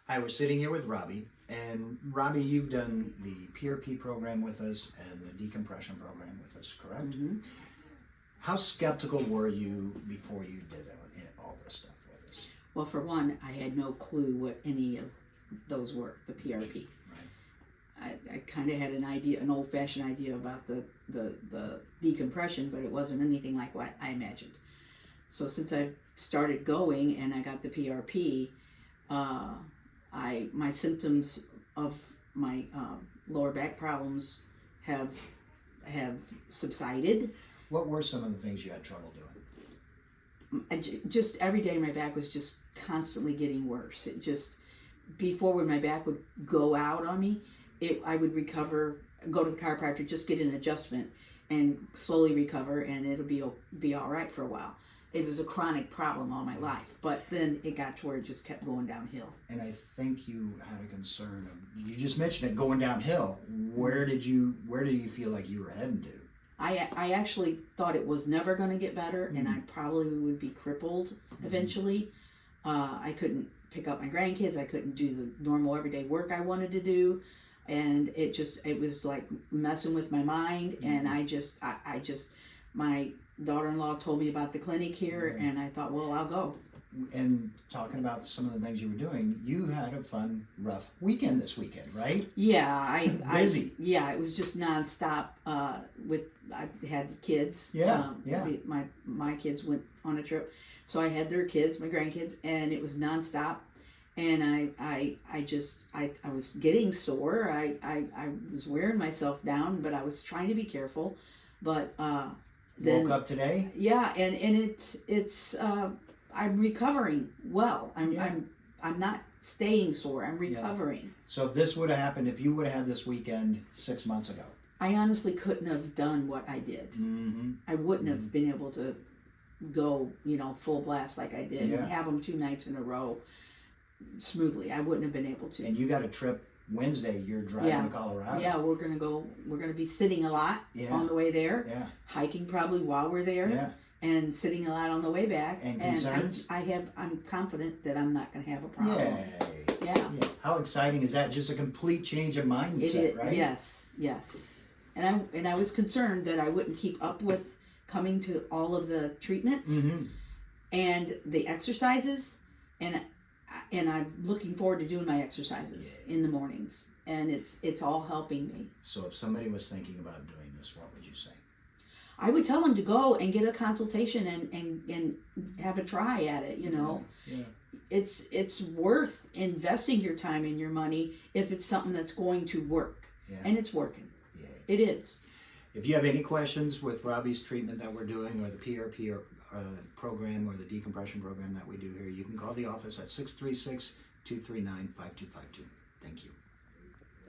I was sitting here with Robbie, and Robbie, you've done the PRP program with us and the decompression program with us, correct? Mm-hmm. How skeptical were you before you did all this stuff with us? Well, for one, I had no clue what any of those were, the PRP. Right. I kind of had an idea, an old-fashioned idea about the decompression, but it wasn't anything like what I imagined. So since I started going and I got the PRP, my symptoms of my lower back problems have subsided. What were some of the things you had trouble doing? Just every day my back was just constantly getting worse. It just, before when my back would go out on me, I would recover, go to the chiropractor, just get an adjustment and slowly recover, and it'll be all right for a while. It was a chronic problem all my life, but then it got to where it just kept going downhill. And I think you had a concern of, you just mentioned it, going downhill. Where do you feel like you were heading to? I actually thought it was never going to get better, and I probably would be crippled eventually. I couldn't pick up my grandkids. I couldn't do the normal everyday work I wanted to do, and it was like messing with my mind. And my daughter-in-law told me about the clinic here, and I thought, well, I'll go. And talking about some of the things you were doing, you had a fun, rough weekend this weekend, right? Yeah, busy. It was just nonstop. I had the kids. Yeah, my kids went on a trip, so I had their kids, my grandkids, and it was nonstop. And I was getting sore. I was wearing myself down, but I was trying to be careful. But then woke up today. Yeah, and it's I'm recovering well. I'm not staying sore. I'm recovering. Yeah. So if this would have happened, if you would have had this weekend 6 months ago, I honestly couldn't have done what I did. I wouldn't have been able to go, full blast like I did and have them 2 nights in a row smoothly. I wouldn't have been able to. And you got a trip Wednesday. You're driving to Colorado. Yeah, we're gonna be sitting a lot on the way there. Yeah. Hiking probably while we're there. Yeah. And sitting a lot on the way back. And concerns? I'm confident that I'm not going to have a problem. Yay. Yeah. How exciting is that? Just a complete change of mindset, right? Yes. And I was concerned that I wouldn't keep up with coming to all of the treatments and the exercises, and I'm looking forward to doing my exercises in the mornings, and it's all helping me. So if somebody was thinking about doing this, what would you say? I would tell them to go and get a consultation and have a try at it. Yeah. It's worth investing your time and your money if it's something that's going to work, and it's working. Yeah. It is. If you have any questions with Robbie's treatment that we're doing, or the PRP or program, or the decompression program that we do here, you can call the office at 636-239-5252. Thank you.